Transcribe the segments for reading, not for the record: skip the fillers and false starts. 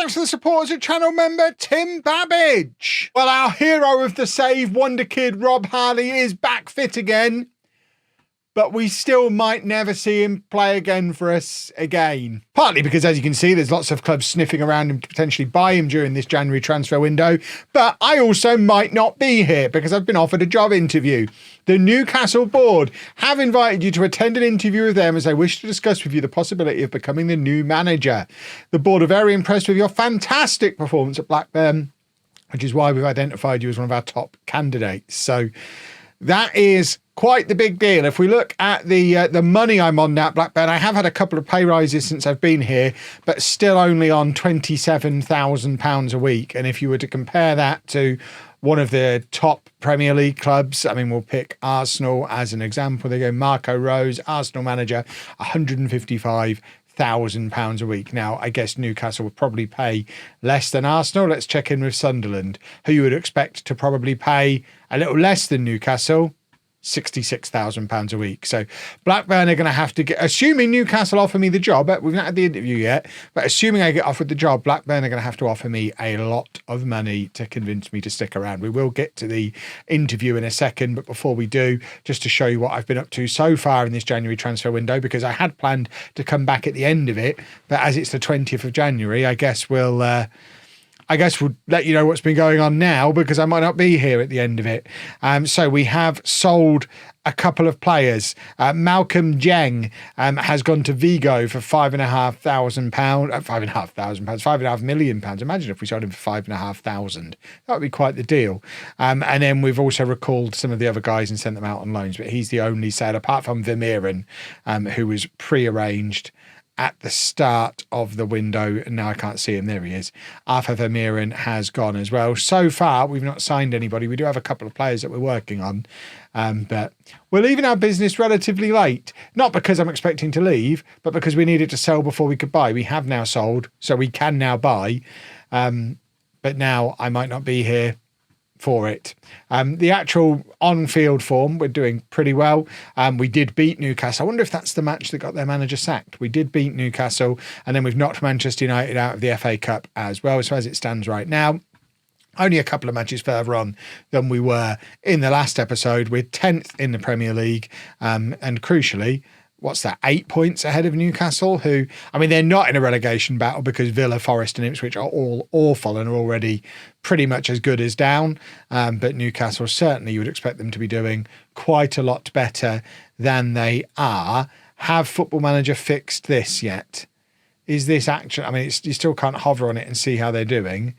Thanks to the support as a channel member, Tim Babbage. Well, our hero of the save, Wonder Kid Rob Harley, is back fit again. But we still might never see him play again for us again. Partly because, as you can see, there's lots of clubs sniffing around him to potentially buy him during this January transfer window. But I also might not be here because I've been offered a job interview. The Newcastle board have invited you to attend an interview with them as they wish to discuss with you the possibility of becoming the new manager. The board are very impressed with your fantastic performance at Blackburn, which is why we've identified you as one of our top candidates. So that is quite the big deal. If we look at the money I'm on now at Blackburn, I have had a couple of pay rises since I've been here, but still only on £27,000 a week. And if you were to compare that to one of the top Premier League clubs, I mean, we'll pick Arsenal as an example. They go Marco Rose, Arsenal manager, £155,000 a week. Now, I guess Newcastle would probably pay less than Arsenal. Let's check in with Sunderland, who you would expect to probably pay a little less than Newcastle, £66,000 a week. So Blackburn are going to have to get, assuming Newcastle offer me the job, we've not had the interview yet, but assuming I get offered the job, Blackburn are going to have to offer me a lot of money to convince me to stick around. We will get to the interview in a second, but before we do, just to show you what I've been up to so far in this January transfer window, because I had planned to come back at the end of it, but as it's the 20th of January, I guess we'll let you know what's been going on now because I might not be here at the end of it. So we have sold a couple of players. Malcolm Jeng has gone to Vigo for £5.5 million. Imagine if we sold him for 5,500. That would be quite the deal. And then we've also recalled some of the other guys and sent them out on loans, but he's the only sale apart from Vermeeren, who was pre-arranged at the start of the window. Now I can't see him. There he is. Arthur Vermeeren has gone as well. So far, we've not signed anybody. We do have a couple of players that we're working on, but we're leaving our business relatively late. Not because I'm expecting to leave, but because we needed to sell before we could buy. We have now sold, so we can now buy. But now I might not be here for it. The actual on-field form, we're doing pretty well. We did beat Newcastle. I wonder if that's the match that got their manager sacked. We did beat Newcastle, and then we've knocked Manchester United out of the FA Cup as well. So as it stands right now, only a couple of matches further on than we were in the last episode. We're 10th in the Premier League, and crucially, what's that, 8 points ahead of Newcastle, who, I mean, they're not in a relegation battle because Villa, Forest and Ipswich are all awful and are already pretty much as good as down. But Newcastle, certainly you would expect them to be doing quite a lot better than they are. Have Football Manager fixed this yet? Is this actually, I mean, you still can't hover on it and see how they're doing.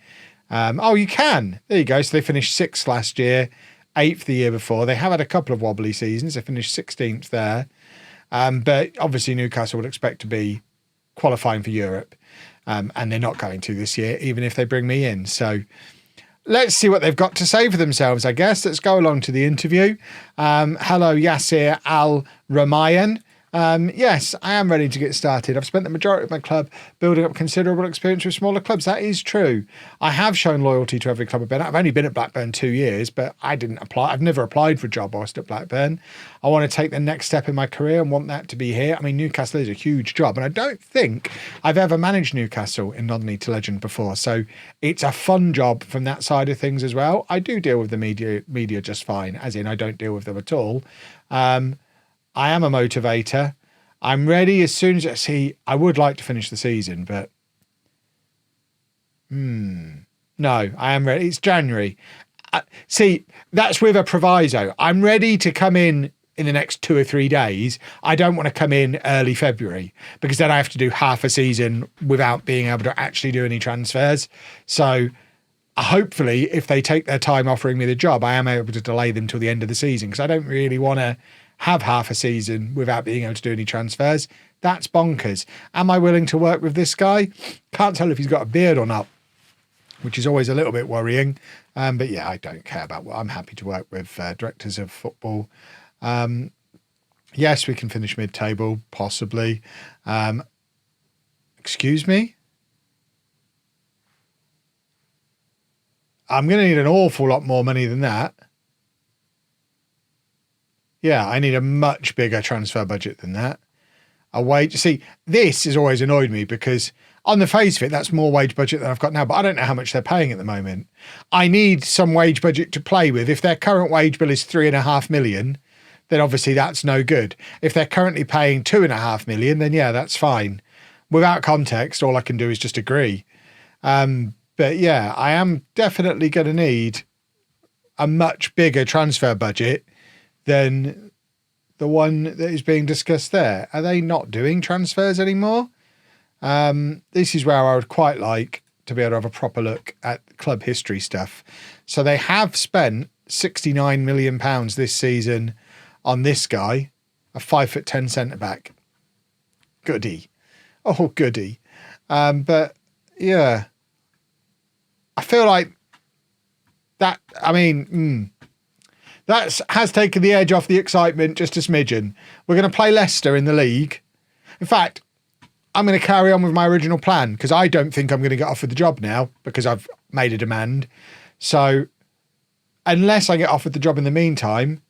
Oh, you can. There you go. So they finished 6th last year, 8th the year before. They have had a couple of wobbly seasons. They finished 16th there. But obviously Newcastle would expect to be qualifying for Europe, and they're not going to this year, even if they bring me in. So let's see what they've got to say for themselves, I guess. Let's go along to the interview. Hello, Yasser Al-Ramayan. Yes, I am ready to get started. I've spent the majority of my club building up considerable experience with smaller clubs. That is true. I have shown loyalty to every club I've been at. I've only been at Blackburn 2 years, but I didn't apply. I've never applied for a job whilst at Blackburn. I want to take the next step in my career and want that to be here. I mean, Newcastle is a huge job, and I don't think I've ever managed Newcastle in Non-League to Legend before. So it's a fun job from that side of things as well. I do deal with the media just fine, as in I don't deal with them at all. I am a motivator. I'm ready as soon as I see. I would like to finish the season, but no, I am ready. It's January. See, that's with a proviso. I'm ready to come in the next 2 or 3 days. I don't want to come in early February because then I have to do half a season without being able to actually do any transfers. So hopefully, if they take their time offering me the job, I am able to delay them till the end of the season because I don't really want to have half a season without being able to do any transfers. That's bonkers. Am I willing to work with this guy? Can't tell if he's got a beard or not, which is always a little bit worrying. But yeah, I don't care about what. I'm happy to work with directors of football. Yes, we can finish mid-table, possibly. Excuse me? I'm going to need an awful lot more money than that. Yeah, I need a much bigger transfer budget than that. See, this has always annoyed me because On the face of it, that's more wage budget than I've got now, but I don't know how much they're paying at the moment. I need some wage budget to play with. If their current wage bill is 3.5 million, then obviously that's no good. If they're currently paying 2.5 million, then yeah, that's fine. Without context, all I can do is just agree. But yeah, I am definitely going to need a much bigger transfer budget than the one that is being discussed there. Are they not doing transfers anymore? This is where I would quite like to be able to have a proper look at club history stuff. So they have spent £69 million this season on this guy, a 5'10" centre-back. Goody. Oh, goody. But yeah, I feel like that, I mean, that has taken the edge off the excitement just a smidgen. We're going to play Leicester in the league. In fact, I'm going to carry on with my original plan because I don't think I'm going to get offered the job now because I've made a demand. So unless I get offered the job in the meantime,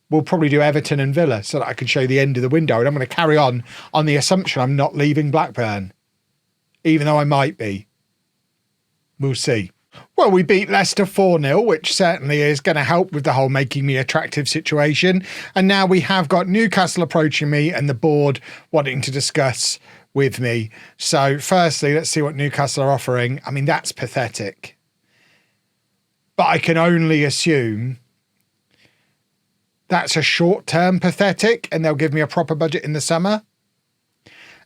we'll probably do Everton and Villa so that I can show the end of the window. And I'm going to carry on the assumption I'm not leaving Blackburn, even though I might be. We'll see. Well, we beat Leicester 4-0, which certainly is going to help with the whole making me attractive situation. And now we have got Newcastle approaching me and the board wanting to discuss with me. So firstly, let's see what Newcastle are offering. I mean, that's pathetic. But I can only assume that's a short-term pathetic and they'll give me a proper budget in the summer.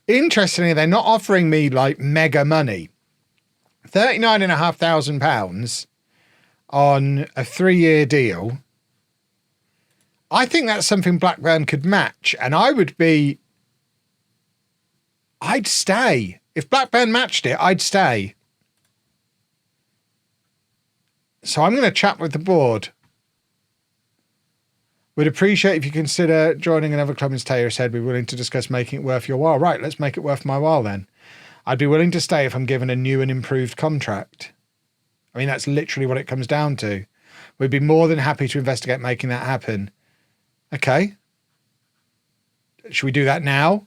Interestingly, they're not offering me like mega money. £39,500 on a 3-year deal. I think that's something Blackburn could match, and I'd stay. If Blackburn matched it, I'd stay. So I'm going to chat with the board. Would appreciate if you consider joining another club, as Taylor said, be willing to discuss making it worth your while. Right, let's make it worth my while then. I'd be willing to stay if I'm given a new and improved contract. I mean, that's literally what it comes down to. We'd be more than happy to investigate making that happen. Okay. Should we do that now?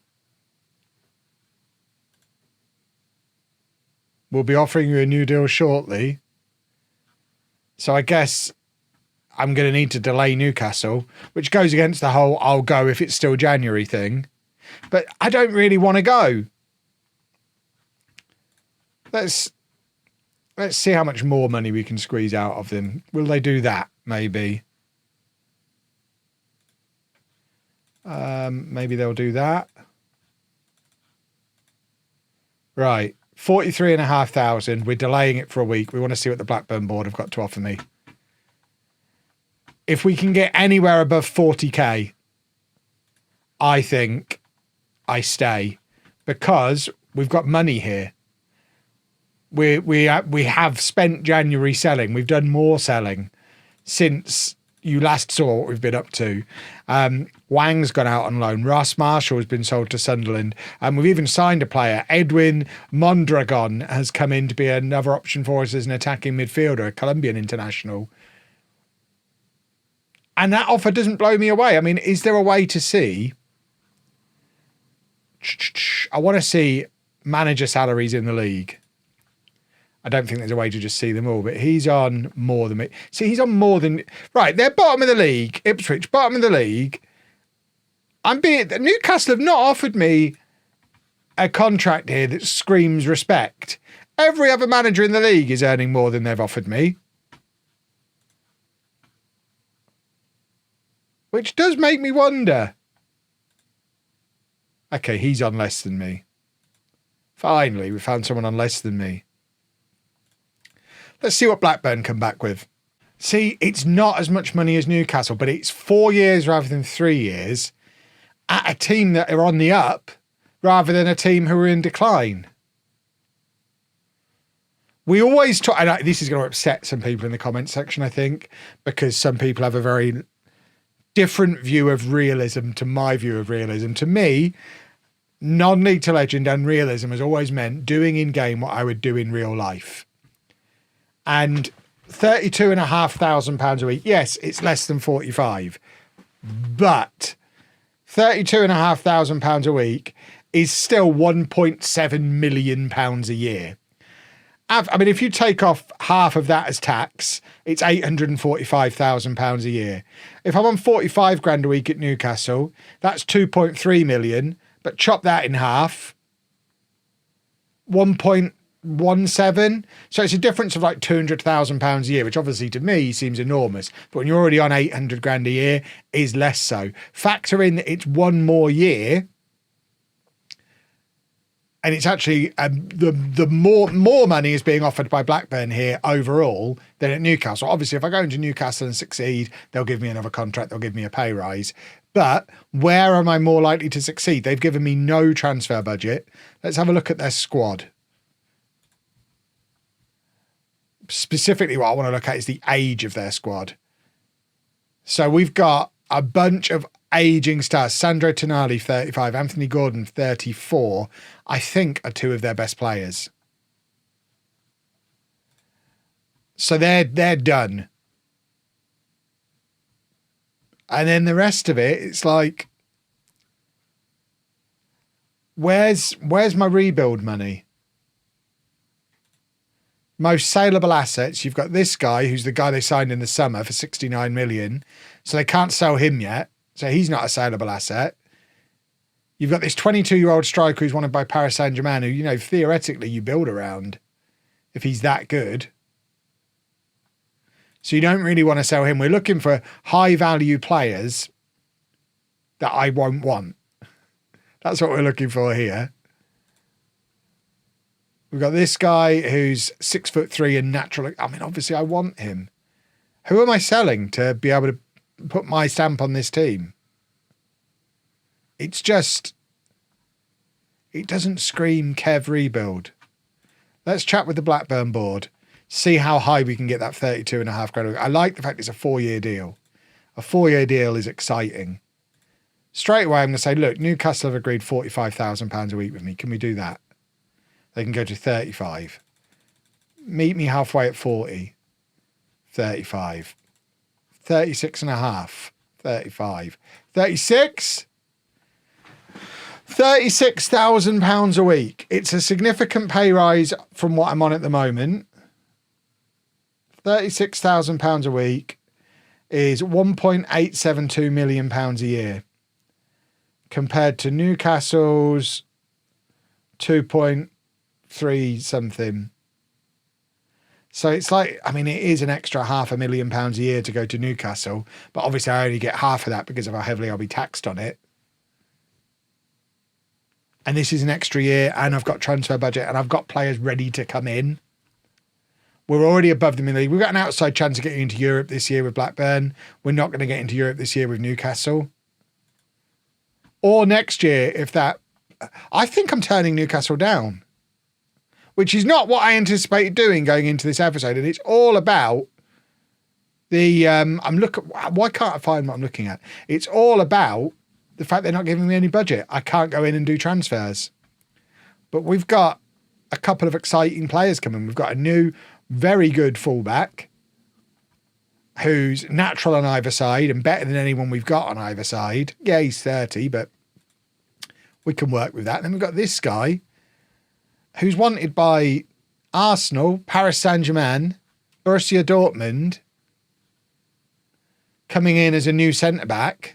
We'll be offering you a new deal shortly. So I guess I'm going to need to delay Newcastle, which goes against the whole I'll go if it's still January thing. But I don't really want to go. Let's see how much more money we can squeeze out of them. Will they do that? Maybe. Maybe they'll do that. Right. 43,500. We're delaying it for a week. We want to see what the Blackburn board have got to offer me. If we can get anywhere above 40k, I think I stay because we've got money here. We have spent January selling. We've done more selling since you last saw what we've been up to. Wang's gone out on loan. Ross Marshall has been sold to Sunderland. And we've even signed a player. Edwin Mondragon has come in to be another option for us as an attacking midfielder, a Colombian international. And that offer doesn't blow me away. I mean, is there a way to see? I want to see manager salaries in the league. I don't think there's a way to just see them all, but he's on more than me. See, he's on more than... Right, they're bottom of the league. Ipswich, bottom of the league. Newcastle have not offered me a contract here that screams respect. Every other manager in the league is earning more than they've offered me. Which does make me wonder. Okay, he's on less than me. Finally, we found someone on less than me. Let's see what Blackburn come back with. See, it's not as much money as Newcastle, but it's 4 years rather than 3 years at a team that are on the up rather than a team who are in decline. We always talk, and this is going to upset some people in the comment section, I think, because some people have a very different view of realism to my view of realism. To me, non-league to legend and realism has always meant doing in game what I would do in real life. And £32,500 a week. Yes, it's less than 45, but £32,500 a week is still £1.7 million a year. I mean, if you take off half of that as tax, it's £845,000 a year. If I'm on 45 grand a week at Newcastle, that's 2.3 million, but chop that in half, 1.17. So it's a difference of like £200,000 a year, which obviously to me seems enormous. But when you're already on 800 grand a year, is less so. Factor in that it's one more year. And it's actually the more money is being offered by Blackburn here overall than at Newcastle. Obviously, if I go into Newcastle and succeed, they'll give me another contract. They'll give me a pay rise. But where am I more likely to succeed? They've given me no transfer budget. Let's have a look at their squad. Specifically, what I want to look at is the age of their squad. So we've got a bunch of aging stars. Sandro Tonali, 35. Anthony Gordon, 34. I think are two of their best players. So they're done. And then the rest of it, it's like, where's my rebuild money? Most saleable assets, you've got this guy who's the guy they signed in the summer for 69 million. So they can't sell him yet. So he's not a saleable asset. You've got this 22-year-old striker who's wanted by Paris Saint-Germain, who, you know, theoretically you build around if he's that good. So you don't really want to sell him. We're looking for high-value players that I won't want. That's what we're looking for here. We've got this guy who's 6'3" and natural. I mean, obviously I want him. Who am I selling to be able to put my stamp on this team? It's just, it doesn't scream Kev rebuild. Let's chat with the Blackburn board, see how high we can get that 32.5 grand. I like the fact it's a 4-year deal. A 4-year deal is exciting. Straight away, I'm going to say, look, Newcastle have agreed £45,000 a week with me. Can we do that? They can go to 35. Meet me halfway at 40. 35. 36.5. 35. 36? £36,000 a week. It's a significant pay rise from what I'm on at the moment. £36,000 a week is £1.872 million a year, compared to Newcastle's 2.3 something. So it's like, I mean, it is an extra £500,000 a year to go to Newcastle, but obviously I only get half of that because of how heavily I'll be taxed on it. And this is an extra year, and I've got transfer budget, and I've got players ready to come in. We're already above them in the league. We've got an outside chance of getting into Europe this year with Blackburn. We're not going to get into Europe this year with Newcastle. Or next year, if that... I think I'm turning Newcastle down, which is not what I anticipated doing going into this episode. And it's all about the... Why can't I find what I'm looking at? It's all about the fact they're not giving me any budget. I can't go in and do transfers. But we've got a couple of exciting players coming. We've got a new, very good fullback who's natural on either side and better than anyone we've got on either side. Yeah, he's 30, but we can work with that. And then we've got this guy who's wanted by Arsenal, Paris Saint-Germain, Borussia Dortmund, coming in as a new centre-back.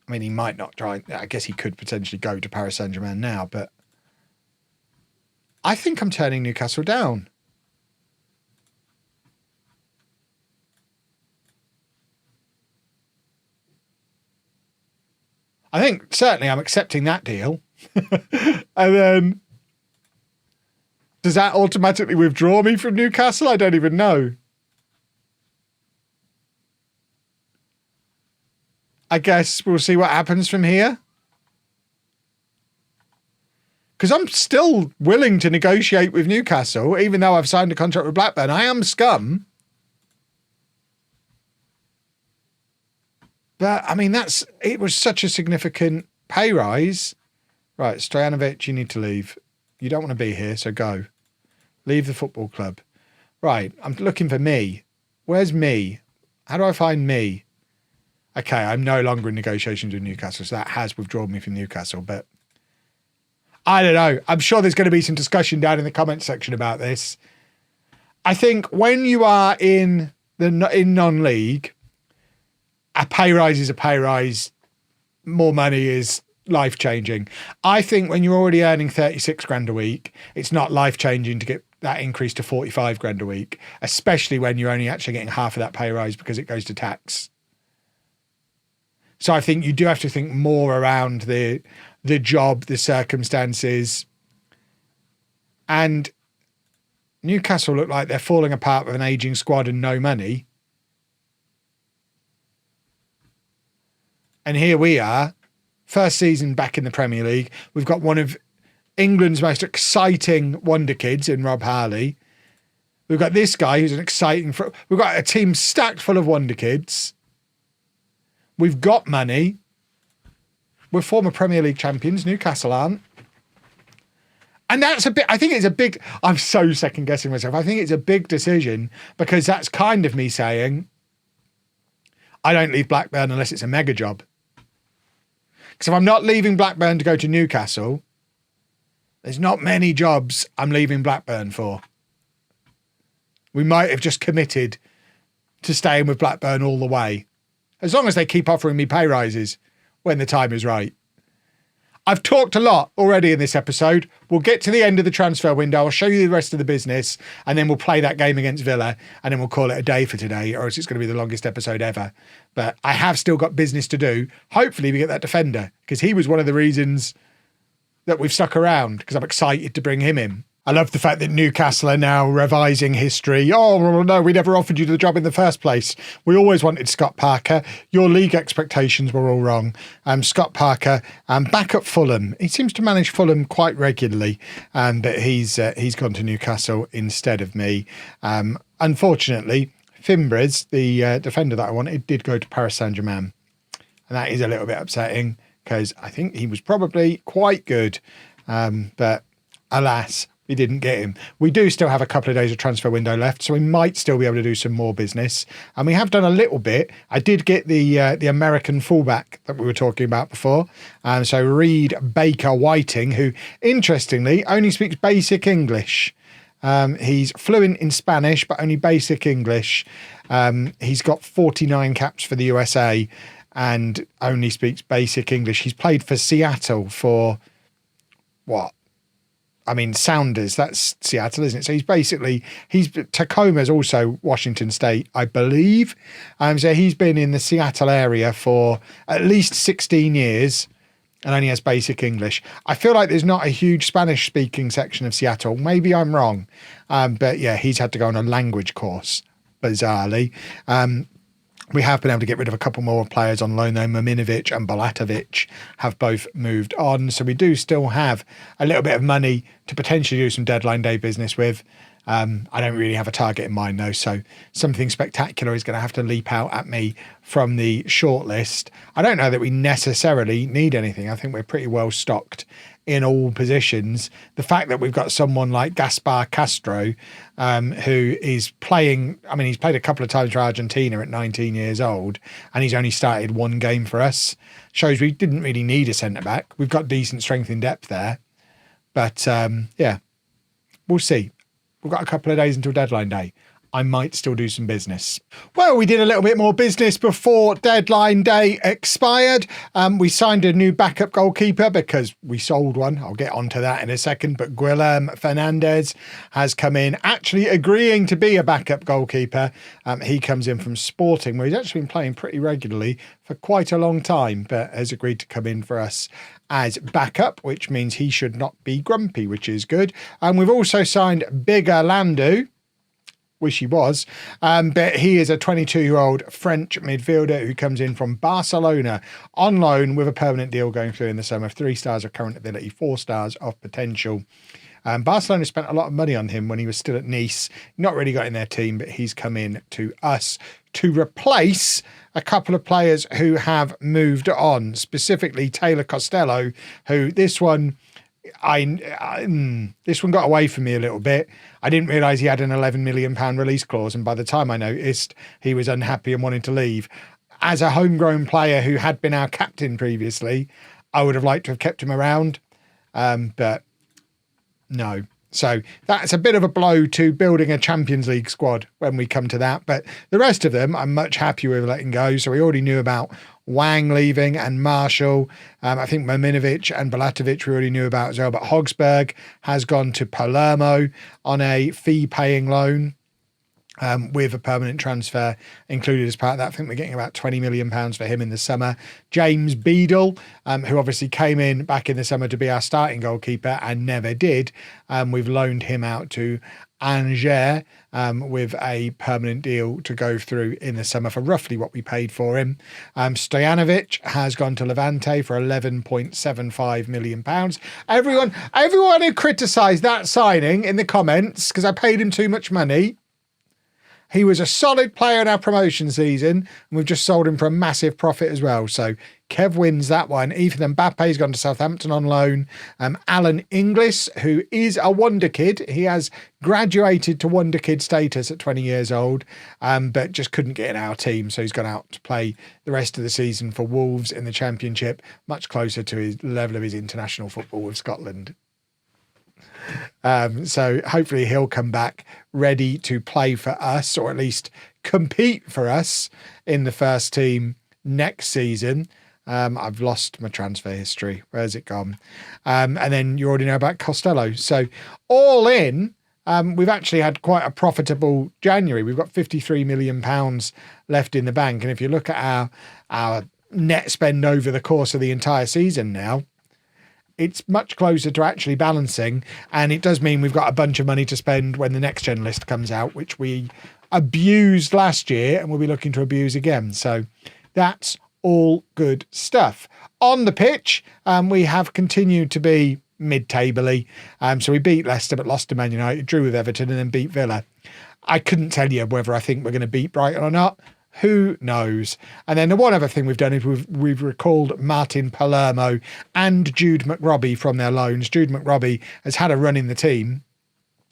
I mean, he might not try. I guess he could potentially go to Paris Saint-Germain now, but I think I'm turning Newcastle down. I think certainly I'm accepting that deal. And then does that automatically withdraw me from Newcastle? I don't even know. I guess we'll see what happens from here. Because I'm still willing to negotiate with Newcastle, even though I've signed a contract with Blackburn. I am scum. But, I mean, it was such a significant pay rise. Right, Stojanovic, you need to leave. You don't want to be here, so go. Leave the football club. Right, I'm looking for me. Where's me? How do I find me? Okay, I'm no longer in negotiations with Newcastle, so that has withdrawn me from Newcastle. But I don't know. I'm sure there's going to be some discussion down in the comment section about this. I think when you are in non-league, a pay rise is a pay rise. More money is life-changing. I think when you're already earning 36 grand a week, it's not life-changing to get that increase to 45 grand a week, especially when you're only actually getting half of that pay rise because it goes to tax. So I think you do have to think more around the job, the circumstances. And Newcastle look like they're falling apart with an ageing squad and no money. And here we are, first season back in the Premier League. We've got one of England's most exciting wonder kids in Rob Harley. We've got this guy who's an exciting... We've got a team stacked full of wonder kids. We've got money. We're former Premier League champions. Newcastle aren't. And that's a bit... I think it's a big... I'm so second guessing myself. I think it's a big decision because that's kind of me saying, I don't leave Blackburn unless it's a mega job. Because if I'm not leaving Blackburn to go to Newcastle, there's not many jobs I'm leaving Blackburn for. We might have just committed to staying with Blackburn all the way. As long as they keep offering me pay rises when the time is right. I've talked a lot already in this episode. We'll get to the end of the transfer window. I'll show you the rest of the business and then we'll play that game against Villa and then we'll call it a day for today, or else it's going to be the longest episode ever. But I have still got business to do. Hopefully we get that defender because he was one of the reasons that we've stuck around because I'm excited to bring him in. I love the fact that Newcastle are now revising history. Oh, well, no, we never offered you the job in the first place. We always wanted Scott Parker. Your league expectations were all wrong. Scott Parker, back at Fulham. He seems to manage Fulham quite regularly, but he's gone to Newcastle instead of me. Unfortunately, Fimbres, the defender that I wanted, did go to Paris Saint-Germain. And that is a little bit upsetting because I think he was probably quite good. But alas, we didn't get him. We do still have a couple of days of transfer window left, so we might still be able to do some more business. And we have done a little bit. I did get the American fullback that we were talking about before. So Reed Baker Whiting, who interestingly only speaks basic English. He's fluent in Spanish, but only basic English. He's got 49 caps for the USA and only speaks basic English. He's played for Seattle for what? I mean, Sounders, that's Seattle, isn't it? So Tacoma's also Washington State, I believe. So he's been in the Seattle area for at least 16 years and only has basic English. I feel like there's not a huge Spanish speaking section of Seattle. Maybe I'm wrong. But yeah, he's had to go on a language course, bizarrely. We have been able to get rid of a couple more players on loan though. Mominovic and Balatovic have both moved on. So we do still have a little bit of money to potentially do some deadline day business with. I don't really have a target in mind though. So something spectacular is going to have to leap out at me from the shortlist. I don't know that we necessarily need anything. I think we're pretty well stocked in all positions. The fact that we've got someone like Gaspar Castro, who is playing, I mean, he's played a couple of times for Argentina at 19 years old, and he's only started one game for us, shows we didn't really need a centre-back. We've got decent strength in depth there. But, yeah, we'll see. We've got a couple of days until deadline day. I might still do some business. Well, we did a little bit more business before deadline day expired. We signed a new backup goalkeeper because we sold one. I'll get onto that in a second. But Guilherme Fernandes has come in, actually agreeing to be a backup goalkeeper. He comes in from Sporting, where he's actually been playing pretty regularly for quite a long time, but has agreed to come in for us as backup, which means he should not be grumpy, which is good. And we've also signed Bigger Landu. Wish he was, but he is a 22-year-old French midfielder who comes in from Barcelona on loan with a permanent deal going through in the summer. 3 stars of current ability, 4 stars of potential. Barcelona spent a lot of money on him when he was still at Nice. Not really got in their team, but he's come in to us to replace a couple of players who have moved on, specifically Taylor Costello, who this one got away from me a little bit. I didn't realise he had an £11 million release clause, and by the time I noticed he was unhappy and wanted to leave, as a homegrown player who had been our captain previously, I would have liked to have kept him around, but no. So that's a bit of a blow to building a Champions League squad when we come to that. But the rest of them, I'm much happier with letting go. So we already knew about Wang leaving and Marshall. I think Mominovic and Balatovic we already knew about as well. But Hogsberg has gone to Palermo on a fee-paying loan. With a permanent transfer included as part of that. I think we're getting about £20 million for him in the summer. James Beadle, who obviously came in back in the summer to be our starting goalkeeper and never did. We've loaned him out to Angers with a permanent deal to go through in the summer for roughly what we paid for him. Stojanovic has gone to Levante for £11.75 million. Everyone who criticised that signing in the comments because I paid him too much money. He was a solid player in our promotion season, and we've just sold him for a massive profit as well. So Kev wins that one. Ethan Mbappe's gone to Southampton on loan. Alan Inglis, who is a wonder kid. He has graduated to wonder kid status at 20 years old, but just couldn't get in our team. So he's gone out to play the rest of the season for Wolves in the Championship, much closer to his level of his international football with Scotland. So hopefully he'll come back ready to play for us, or at least compete for us in the first team next season. I've lost my transfer history. Where's it gone? And then you already know about Costello. So all in, we've actually had quite a profitable January. We've got £53 million left in the bank. And if you look at our net spend over the course of the entire season now, it's much closer to actually balancing, and it does mean we've got a bunch of money to spend when the next gen list comes out, which we abused last year and we'll be looking to abuse again. So that's all good stuff. On the pitch, we have continued to be mid-table-y. So we beat Leicester but lost to Man United, drew with Everton and then beat Villa. I couldn't tell you whether I think we're going to beat Brighton or not. Who knows? And then the one other thing we've done is we've recalled Martin Palermo and Jude McRobbie from their loans. Jude McRobbie has had a run in the team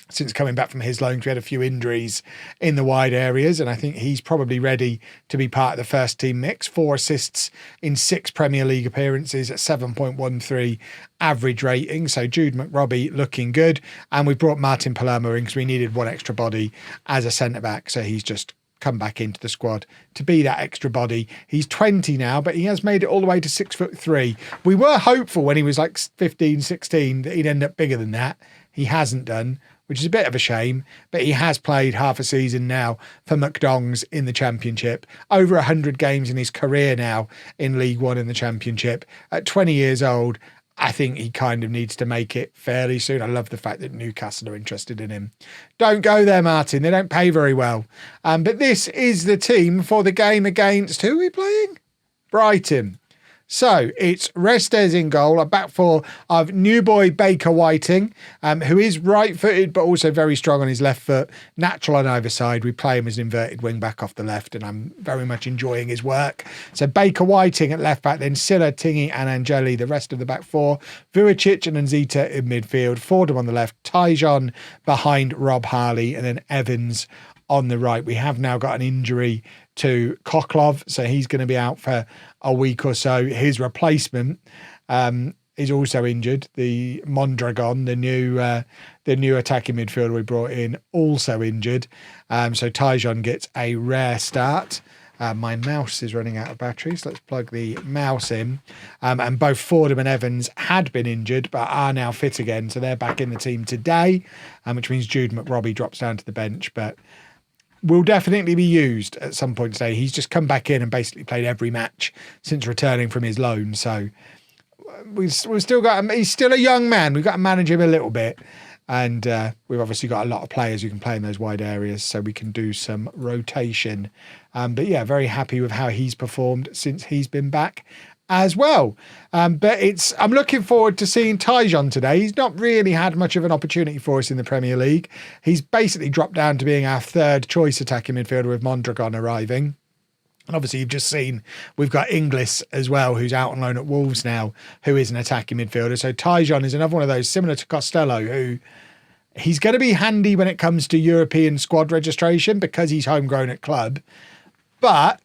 since coming back from his loans. We had a few injuries in the wide areas, and I think he's probably ready to be part of the first team mix. 4 assists in 6 Premier League appearances at 7.13 average rating. So Jude McRobbie looking good. And we brought Martin Palermo in because we needed one extra body as a centre-back. So he's just come back into the squad to be that extra body. He's 20 now, but he has made it all the way to 6'3". We were hopeful when he was like 15, 16 that he'd end up bigger than that. He hasn't done, which is a bit of a shame, but he has played half a season now for McDonald's in the Championship. Over 100 games in his career now in League One in the Championship. At 20 years old, I think he kind of needs to make it fairly soon. I love the fact that Newcastle are interested in him. Don't go there, Martin. They don't pay very well. But this is the team for the game against, who are we playing? Brighton. So it's Restes in goal, a back four of new boy Baker Whiting, who is right-footed but also very strong on his left foot. Natural on either side. We play him as an inverted wing back off the left, and I'm very much enjoying his work. So Baker Whiting at left back, then Silla, Tingy and Angeli, the rest of the back four. Vujicic and Nzita in midfield. Fordham on the left. Tyjon behind Rob Harley, and then Evans on the right. We have now got an injury to Koklov, so he's going to be out for a week or so. His replacement is also injured. The Mondragon, the new attacking midfielder we brought in, also injured. So Tyjon gets a rare start. My mouse is running out of batteries. Let's plug the mouse in. And both Fordham and Evans had been injured, but are now fit again. So they're back in the team today, which means Jude McRobbie drops down to the bench, but will definitely be used at some point today. He's just come back in and basically played every match since returning from his loan. So we've still got him. He's still a young man. We've got to manage him a little bit. And we've obviously got a lot of players who can play in those wide areas, so we can do some rotation. But yeah, very happy with how he's performed since he's been back as well. But I'm looking forward to seeing Tyjon today. He's not really had much of an opportunity for us in the Premier League. He's basically dropped down to being our third choice attacking midfielder with Mondragon arriving. And obviously you've just seen we've got Inglis as well, who's out on loan at Wolves now, who is an attacking midfielder. So Tyjon is another one of those similar to Costello, who he's going to be handy when it comes to European squad registration because he's homegrown at club. But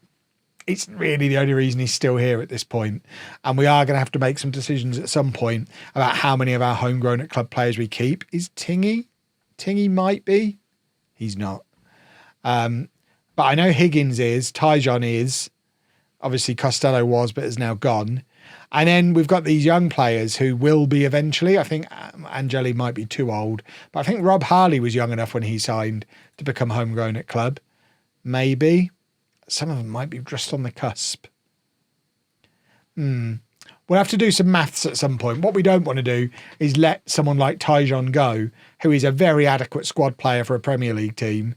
It's really the only reason he's still here at this point. And we are going to have to make some decisions at some point about how many of our homegrown at club players we keep. Is Tingy? Tingy might be. He's not. But I know Higgins is. Tyjon is. Obviously Costello was, but is now gone. And then we've got these young players who will be eventually. I think Angeli might be too old. But I think Rob Harley was young enough when he signed to become homegrown at club. Maybe. Some of them might be just on the cusp. We'll have to do some maths at some point. What we don't want to do is let someone like Tyjon go, who is a very adequate squad player for a Premier League team,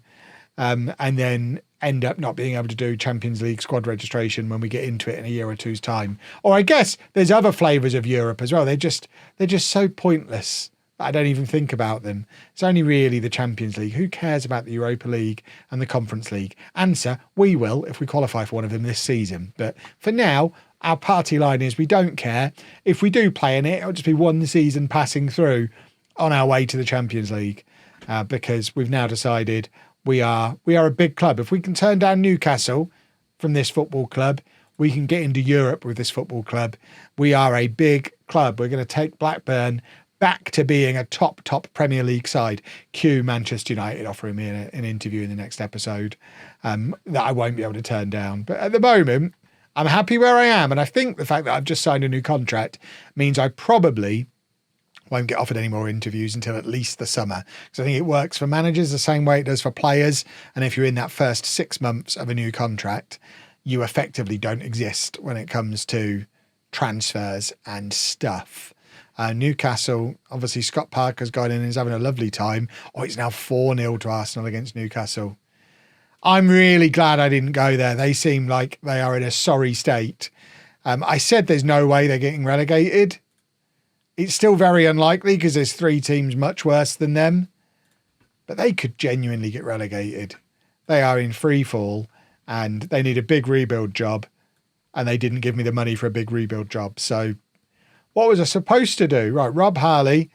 and then end up not being able to do Champions League squad registration when we get into it in a year or two's time. Or I guess there's other flavours of Europe as well. They're just so pointless. I don't even think about them. It's only really the Champions League. Who cares about the Europa League and the Conference League? Answer, we will if we qualify for one of them this season. But for now, our party line is we don't care. If we do play in it, it'll just be one season passing through on our way to the Champions League, because we've now decided we are a big club. If we can turn down Newcastle from this football club, we can get into Europe with this football club. We are a big club. We're going to take Blackburn back to being a top Premier League side. Cue Manchester United offering me an interview in the next episode that I won't be able to turn down. But at the moment, I'm happy where I am. And I think the fact that I've just signed a new contract means I probably won't get offered any more interviews until at least the summer. Because I think it works for managers the same way it does for players. And if you're in that first 6 months of a new contract, you effectively don't exist when it comes to transfers and stuff. Newcastle, obviously Scott Parker's gone in and is having a lovely time. Oh, it's now 4-0 to Arsenal against Newcastle. I'm really glad I didn't go there. They seem like they are in a sorry state. I said there's no way they're getting relegated. It's still very unlikely because there's 3 teams much worse than them. But they could genuinely get relegated. They are in free fall and they need a big rebuild job. And they didn't give me the money for a big rebuild job. So what was I supposed to do? Right, Rob Harley,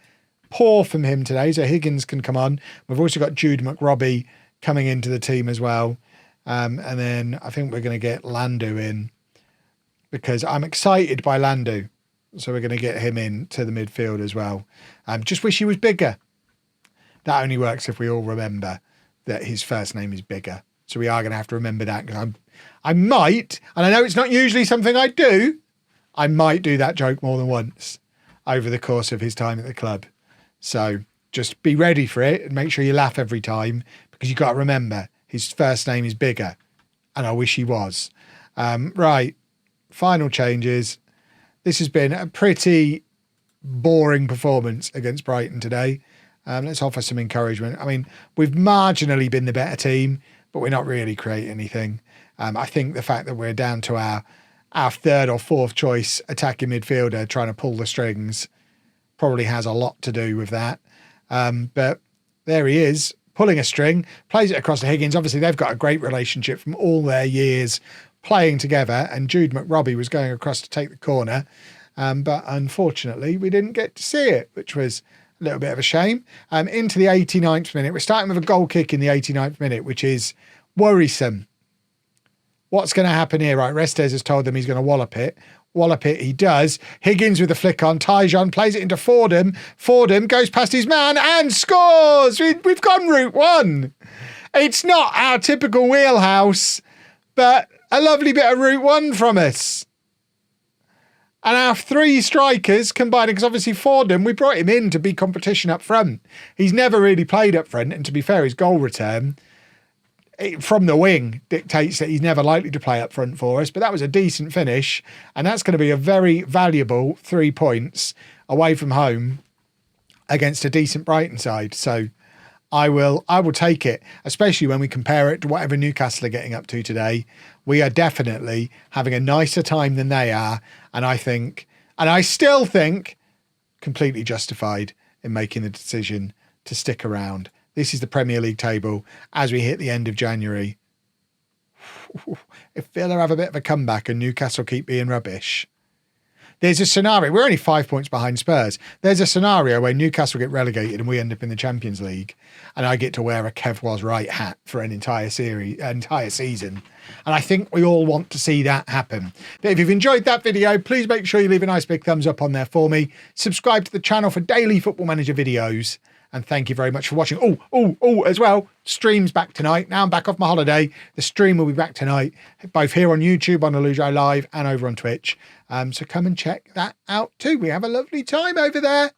poor from him today, so Higgins can come on. We've also got Jude McRobbie coming into the team as well. And then I think we're going to get Landu in because I'm excited by Landu. So we're going to get him in to the midfield as well. Just wish he was bigger. That only works if we all remember that his first name is Bigger. So we are going to have to remember that because I might, and I know it's not usually something I do, I might do that joke more than once over the course of his time at the club. So just be ready for it and make sure you laugh every time because you've got to remember his first name is Bigger and I wish he was. Right, final changes. This has been a pretty boring performance against Brighton today. Let's offer some encouragement. I mean, we've marginally been the better team, but we're not really creating anything. I think the fact that we're down to our 3rd or 4th choice attacking midfielder trying to pull the strings probably has a lot to do with that. But there he is, pulling a string, plays it across to Higgins. Obviously, they've got a great relationship from all their years playing together, and Jude McRobbie was going across to take the corner. But unfortunately, we didn't get to see it, which was a little bit of a shame. Into the 89th minute. We're starting with a goal kick in the 89th minute, which is worrisome. What's going to happen here? Right, Restes has told them he's going to wallop it. Wallop it, he does. Higgins with a flick on. Tyjon plays it into Fordham. Fordham goes past his man and scores! We've gone route 1. It's not our typical wheelhouse, but a lovely bit of route 1 from us. And our 3 strikers combined, because obviously Fordham, we brought him in to be competition up front. He's never really played up front, and to be fair, his goal return from the wing dictates that he's never likely to play up front for us, but that was a decent finish, and that's going to be a very valuable 3 points away from home against a decent Brighton side. So I will take it, especially when we compare it to whatever Newcastle are getting up to today. We are definitely having a nicer time than they are, and I still think completely justified in making the decision to stick around. This is the Premier League table as we hit the end of January. If Villa have a bit of a comeback and Newcastle keep being rubbish, there's a scenario. We're only 5 points behind Spurs. There's a scenario where Newcastle get relegated and we end up in the Champions League, and I get to wear a Kev Was Right hat for an entire season. And I think we all want to see that happen. But if you've enjoyed that video, please make sure you leave a nice big thumbs up on there for me. Subscribe to the channel for daily Football Manager videos. And thank you very much for watching. As well, stream's back tonight. Now I'm back off my holiday. The stream will be back tonight, both here on YouTube on Alujo Live and over on Twitch. So come and check that out too. We have a lovely time over there.